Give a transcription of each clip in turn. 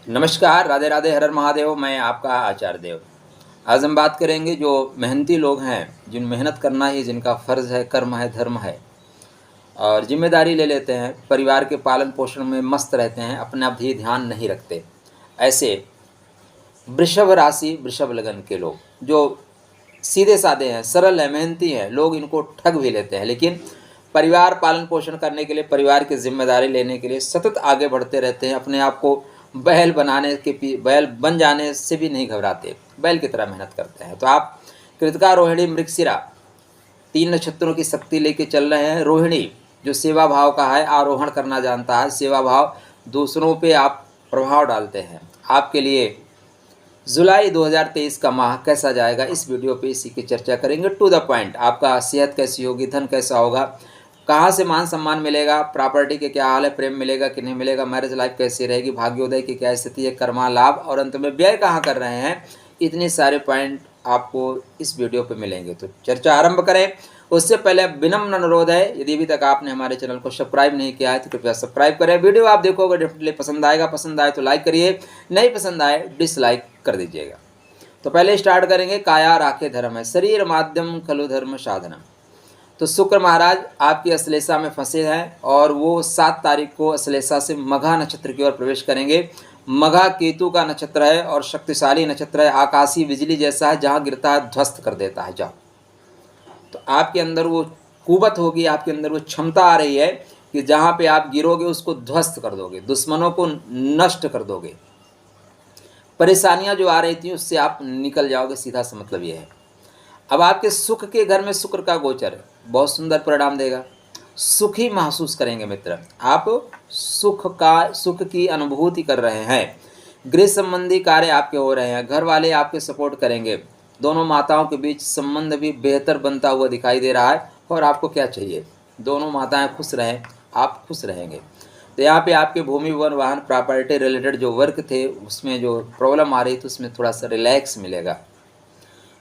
नमस्कार, राधे राधे, हर हर महादेव। मैं आपका आचार्य देव। आज हम बात करेंगे जो मेहनती लोग हैं, जिन मेहनत करना ही जिनका फ़र्ज़ है, कर्म है, धर्म है और ज़िम्मेदारी ले लेते हैं, परिवार के पालन पोषण में मस्त रहते हैं, अपना भी ध्यान नहीं रखते। ऐसे वृषभ राशि, वृषभ लगन के लोग जो सीधे-साधे हैं, सरल हैं, मेहनती हैं, लोग इनको ठग भी लेते हैं, लेकिन परिवार पालन पोषण करने के लिए, परिवार की ज़िम्मेदारी लेने के लिए सतत आगे बढ़ते रहते हैं। अपने आप को बैल बन जाने से भी नहीं घबराते, बैल की तरह मेहनत करते हैं। तो आप कृतिका, रोहिणी, मृगशिरा 3 नक्षत्रों की शक्ति लेके चल रहे हैं। रोहिणी जो सेवा भाव का है, आरोहण करना जानता है, सेवा भाव, दूसरों पे आप प्रभाव डालते हैं। आपके लिए जुलाई 2023 का माह कैसा जाएगा, इस वीडियो पे इसी की चर्चा करेंगे। टू द पॉइंट, आपका सेहत कैसी होगी, धन कैसा होगा, कहाँ से मान सम्मान मिलेगा, प्रॉपर्टी के क्या हाल है, प्रेम मिलेगा कि नहीं मिलेगा, मैरिज लाइफ कैसी रहेगी, भाग्योदय की क्या स्थिति है, कर्मा लाभ और अंत में व्यय कहाँ कर रहे हैं, इतने सारे पॉइंट आपको इस वीडियो पे मिलेंगे। तो चर्चा आरंभ करें उससे पहले विनम्र अनुरोध है, यदि अभी तक आपने हमारे चैनल को सब्सक्राइब नहीं किया है तो कृपया सब्सक्राइब करें। वीडियो आप देखोगे डेफिनेटली पसंद आएगा, पसंद आए तो लाइक करिए, नहीं पसंद आए डिसलाइक कर दीजिएगा। तो पहले स्टार्ट करेंगे, काया राखे धर्म है, शरीर माध्यम खलु धर्म साधनम। तो शुक्र महाराज आपकी अश्लेषा में फंसे हैं और वो 7 तारीख को अश्लेषा से मघा नक्षत्र की ओर प्रवेश करेंगे। मघा केतु का नक्षत्र है और शक्तिशाली नक्षत्र है, आकाशीय बिजली जैसा है, जहाँ गिरता है ध्वस्त कर देता है। जाओ, तो आपके अंदर वो कुवत होगी, आपके अंदर वो क्षमता आ रही है कि जहाँ पे आप गिरोगे उसको ध्वस्त कर दोगे, दुश्मनों को नष्ट कर दोगे। परेशानियां जो आ रही थी उससे आप निकल जाओगे, सीधा सा मतलब ये है। अब आपके सुख के घर में शुक्र का गोचर है, बहुत सुंदर परिणाम देगा, सुखी महसूस करेंगे मित्र। आप सुख की अनुभूति कर रहे हैं, गृह संबंधी कार्य आपके हो रहे हैं, घर वाले आपके सपोर्ट करेंगे, दोनों माताओं के बीच संबंध भी बेहतर बनता हुआ दिखाई दे रहा है। और आपको क्या चाहिए, दोनों माताएं खुश रहें, आप खुश रहेंगे। तो यहाँ पे आपके भूमि वन वाहन प्रॉपर्टी रिलेटेड जो वर्क थे उसमें जो प्रॉब्लम आ रही थी उसमें थोड़ा सा रिलैक्स मिलेगा,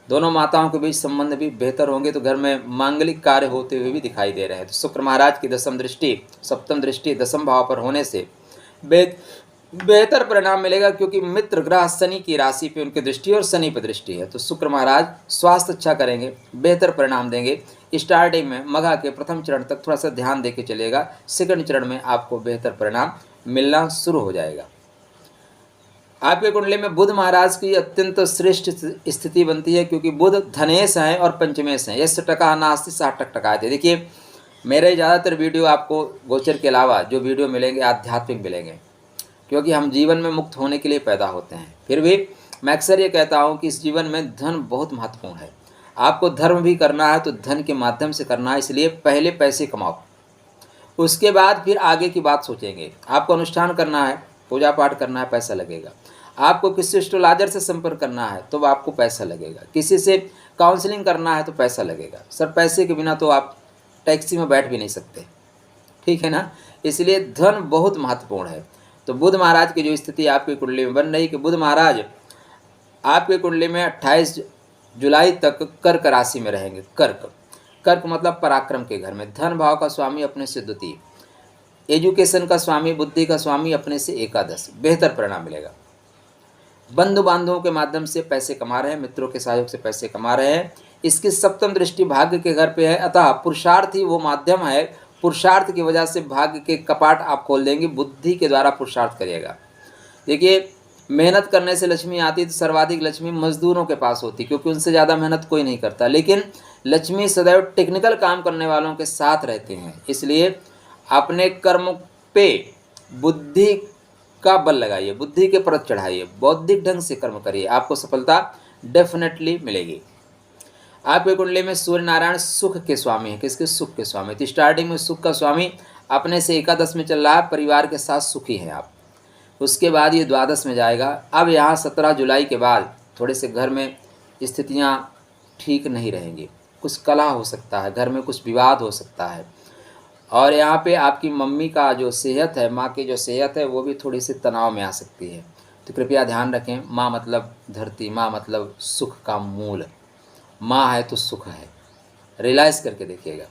दोनों माताओं के बीच संबंध भी बेहतर होंगे। तो घर में मांगलिक कार्य होते हुए भी दिखाई दे रहे हैं। तो शुक्र महाराज की दशम दृष्टि, सप्तम दृष्टि दशम भाव पर होने से बेहतर परिणाम मिलेगा, क्योंकि मित्र ग्रह शनि की राशि पे उनकी दृष्टि और शनि पर दृष्टि है। तो शुक्र महाराज स्वास्थ्य अच्छा करेंगे, बेहतर परिणाम देंगे। स्टार्टिंग में मघा के प्रथम चरण तक थोड़ा सा ध्यान देके चलेगा, सेकंड चरण में आपको बेहतर परिणाम मिलना शुरू हो जाएगा। आपके कुंडली में बुध महाराज की अत्यंत श्रेष्ठ स्थिति बनती है, क्योंकि बुध धनेश हैं और पंचमेश हैं। यश टका नास्ति 60 टका थे। देखिए, मेरे ज़्यादातर वीडियो आपको गोचर के अलावा जो वीडियो मिलेंगे आध्यात्मिक मिलेंगे, क्योंकि हम जीवन में मुक्त होने के लिए पैदा होते हैं। फिर भी मैं अक्सर ये कहता हूँ कि इस जीवन में धन बहुत महत्वपूर्ण है। आपको धर्म भी करना है तो धन के माध्यम से करना है, इसलिए पहले पैसे कमाओ, उसके बाद फिर आगे की बात सोचेंगे। आपको अनुष्ठान करना है, पूजा पाठ करना है, पैसा लगेगा। आपको किसी एस्ट्रोलॉजर से संपर्क करना है तो आपको पैसा लगेगा, किसी से काउंसलिंग करना है तो पैसा लगेगा। सर, पैसे के बिना तो आप टैक्सी में बैठ भी नहीं सकते, ठीक है ना। इसलिए धन बहुत महत्वपूर्ण है। तो बुध महाराज की जो स्थिति आपकी कुंडली में बन रही कि बुध महाराज आपके कुंडली में 28 जुलाई तक कर्क राशि में रहेंगे। कर्क मतलब पराक्रम के घर में, धन भाव का स्वामी अपने से द्वितीय, एजुकेशन का स्वामी, बुद्धि का स्वामी अपने से एकादश, बेहतर परिणाम मिलेगा। बंधु बांधवों के माध्यम से पैसे कमा रहे हैं, मित्रों के सहयोग से पैसे कमा रहे हैं। इसकी सप्तम दृष्टि भाग्य के घर पे है, अतः पुरुषार्थ ही वो माध्यम है। पुरुषार्थ की वजह से भाग्य के कपाट आप खोल देंगे, बुद्धि के द्वारा पुरुषार्थ करिएगा। देखिए, मेहनत करने से लक्ष्मी आती तो सर्वाधिक लक्ष्मी मजदूरों के पास होती, क्योंकि उनसे ज़्यादा मेहनत कोई नहीं करता। लेकिन लक्ष्मी सदैव टेक्निकल काम करने वालों के साथ रहते हैं, इसलिए अपने कर्म पे बुद्धि का बल लगाइए, बुद्धि के परत चढ़ाइए, बौद्धिक ढंग से कर्म करिए, आपको सफलता डेफिनेटली मिलेगी। आपके कुंडली में सूर्य नारायण सुख के स्वामी है। किसके? सुख के स्वामी। तो स्टार्टिंग में सुख का स्वामी अपने से एकादश में चल रहा है, परिवार के साथ सुखी हैं आप। उसके बाद ये द्वादश में जाएगा। अब यहाँ 17 जुलाई के बाद थोड़े से घर में स्थितियाँ ठीक नहीं रहेंगी, कुछ कलह हो सकता है, घर में कुछ विवाद हो सकता है। और यहाँ पे आपकी मम्मी का जो सेहत है, माँ की जो सेहत है, वो भी थोड़ी सी तनाव में आ सकती है। तो कृपया ध्यान रखें, माँ मतलब धरती, माँ मतलब सुख का मूल, माँ है तो सुख है। रियलाइज़ करके देखिएगा,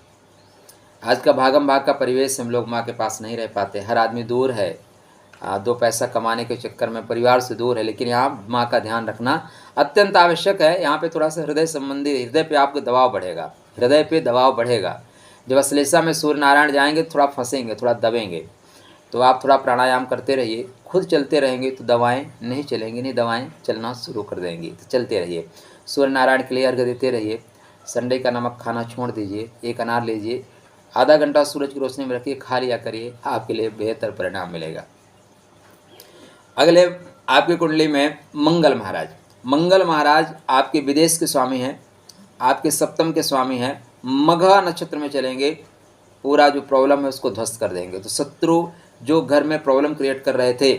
आज का भागम भाग का परिवेश हम लोग माँ के पास नहीं रह पाते, हर आदमी दूर है, दो पैसा कमाने के चक्कर में परिवार से दूर है, लेकिन यहाँ माँ का ध्यान रखना अत्यंत आवश्यक है। यहाँ पे थोड़ा सा हृदय संबंधी, हृदय पे आपको दबाव बढ़ेगा, हृदय पे दबाव बढ़ेगा। जब अश्लेषा में सूर्य नारायण जाएंगे थोड़ा फंसेंगे, थोड़ा दबेंगे, तो आप थोड़ा प्राणायाम करते रहिए। खुद चलते रहेंगे तो दवाएं नहीं चलेंगी, नहीं दवाएं चलना शुरू कर देंगी, तो चलते रहिए। सूर्य नारायण के लिए अर्घ्य देते रहिए। संडे का नमक खाना छोड़ दीजिए, एक अनार लीजिए, आधा घंटा सूरज की रोशनी में रखिए, खा लिया करिए, आपके लिए बेहतर परिणाम मिलेगा। अगले आपकी कुंडली में मंगल महाराज। मंगल महाराज आपके विदेश के स्वामी हैं, आपके सप्तम के स्वामी हैं। मघा नक्षत्र में चलेंगे, पूरा जो प्रॉब्लम है उसको ध्वस्त कर देंगे। तो शत्रु जो घर में प्रॉब्लम क्रिएट कर रहे थे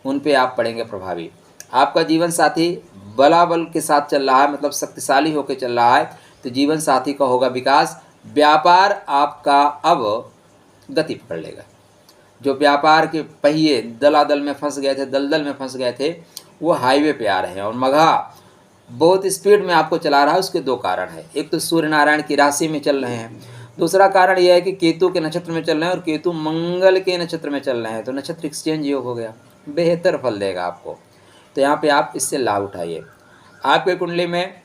उन पे आप पड़ेंगे प्रभावी। आपका जीवन साथी बलाबल के साथ चल रहा है, मतलब शक्तिशाली होकर चल रहा है, तो जीवन साथी का होगा विकास। व्यापार आपका अब गति पकड़ लेगा। जो व्यापार के पहिए दलादल में फंस गए थे, दलदल में फंस गए थे, वो हाईवे पे आ रहे हैं। और मघा बहुत स्पीड में आपको चला रहा है। उसके दो कारण है, एक तो सूर्य नारायण की राशि में चल रहे हैं, दूसरा कारण यह है कि केतु के नक्षत्र में चल रहे हैं और केतु मंगल के नक्षत्र में चल रहे हैं, तो नक्षत्र एक्सचेंज योग हो गया, बेहतर फल देगा आपको। तो यहाँ पे आप इससे लाभ उठाइए। आपके कुंडली में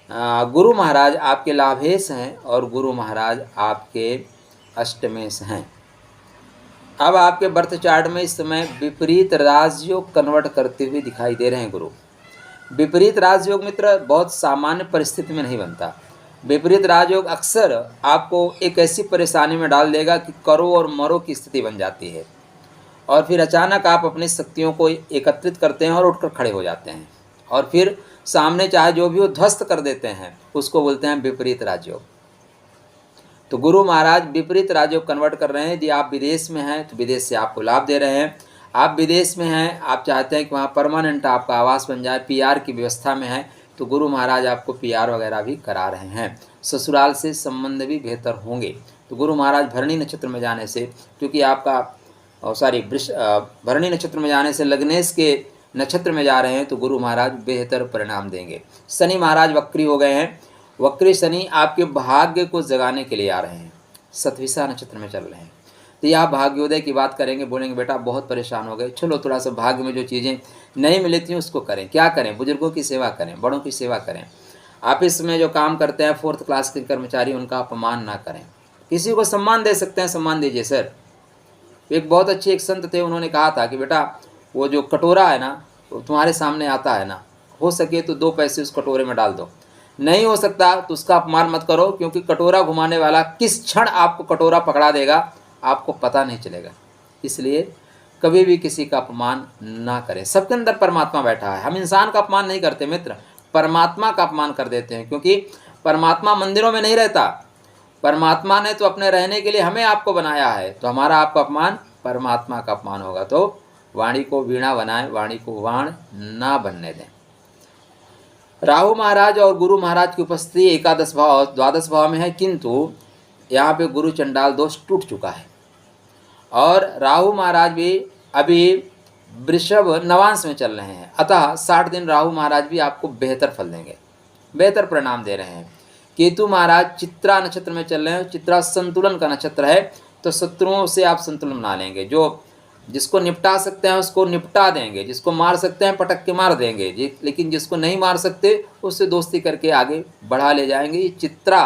गुरु महाराज आपके लाभेश हैं और गुरु महाराज आपके अष्टमेश हैं। अब आपके बर्थ चार्ट में इस समय विपरीत राजयोग कन्वर्ट करते हुए दिखाई दे रहे हैं गुरु। विपरीत राजयोग मित्र बहुत सामान्य परिस्थिति में नहीं बनता। विपरीत राजयोग अक्सर आपको एक ऐसी परेशानी में डाल देगा कि करो और मरो की स्थिति बन जाती है, और फिर अचानक आप अपनी शक्तियों को एकत्रित करते हैं और उठकर खड़े हो जाते हैं, और फिर सामने चाहे जो भी हो ध्वस्त कर देते हैं। उसको बोलते हैं विपरीत राजयोग। तो गुरु महाराज विपरीत राजयोग कन्वर्ट कर रहे हैं। यदि आप विदेश में हैं तो विदेश से आपको लाभ दे रहे हैं। आप विदेश में हैं, आप चाहते हैं कि वहाँ परमानेंट आपका आवास बन जाए, पीआर की व्यवस्था में है, तो गुरु महाराज आपको पीआर वगैरह भी करा रहे हैं। ससुराल से संबंध भी बेहतर होंगे। तो गुरु महाराज भरणी नक्षत्र में जाने से, क्योंकि आपका भरणी नक्षत्र में जाने से लग्नेश के नक्षत्र में जा रहे हैं, तो गुरु महाराज बेहतर परिणाम देंगे। शनि महाराज वक्री हो गए हैं। वक्री शनि आपके भाग्य को जगाने के लिए आ रहे हैं, सतविसा नक्षत्र में चल रहे हैं। तो यह भाग्योदय की बात करेंगे, बोलेंगे बेटा बहुत परेशान हो गए, चलो थोड़ा सा भाग्य में जो चीज़ें नहीं मिली थी उसको करें। क्या करें? बुजुर्गों की सेवा करें, बड़ों की सेवा करें। ऑफिस में जो काम करते हैं 4th क्लास के कर्मचारी, उनका अपमान ना करें। किसी को सम्मान दे सकते हैं, सम्मान दीजिए सर। एक बहुत अच्छे एक संत थे, उन्होंने कहा था कि बेटा वो जो कटोरा है ना, वो तुम्हारे सामने आता है ना, हो सके तो 2 पैसे उस कटोरे में डाल दो, नहीं हो सकता तो उसका अपमान मत करो, क्योंकि कटोरा घुमाने वाला किस क्षण आपको कटोरा पकड़ा देगा आपको पता नहीं चलेगा। इसलिए कभी भी किसी का अपमान ना करें। सबके अंदर परमात्मा बैठा है। हम इंसान का अपमान नहीं करते मित्र, परमात्मा का अपमान कर देते हैं, क्योंकि परमात्मा मंदिरों में नहीं रहता। परमात्मा ने तो अपने रहने के लिए हमें आपको बनाया है, तो हमारा आपका अपमान परमात्मा का अपमान होगा। तो वाणी को वीणा बनाएं, वाणी को वाण ना बनने दें। राहु महाराज और गुरु महाराज की उपस्थिति एकादश भाव और द्वादश भाव में है, किंतु यहाँ पे गुरु चंडाल दोष टूट चुका है। और राहु महाराज भी अभी वृषभ नवांश में चल रहे हैं, अतः 60 दिन राहु महाराज भी आपको बेहतर फल देंगे, बेहतर परिणाम दे रहे हैं। केतु महाराज चित्रा नक्षत्र में चल रहे हैं। चित्रा संतुलन का नक्षत्र है, तो शत्रुओं से आप संतुलन बना लेंगे। जो जिसको निपटा सकते हैं उसको निपटा देंगे, जिसको मार सकते हैं पटक के मार देंगे, लेकिन जिसको नहीं मार सकते उससे दोस्ती करके आगे बढ़ा ले जाएंगे। ये चित्रा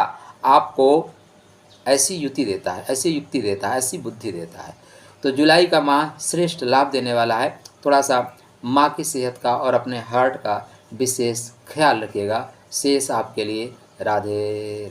आपको ऐसी युक्ति देता है, ऐसी युक्ति देता है, ऐसी बुद्धि देता है। तो जुलाई का माह श्रेष्ठ लाभ देने वाला है। थोड़ा सा माँ की सेहत का और अपने हार्ट का विशेष ख्याल रखिएगा। शेष आपके लिए राधे।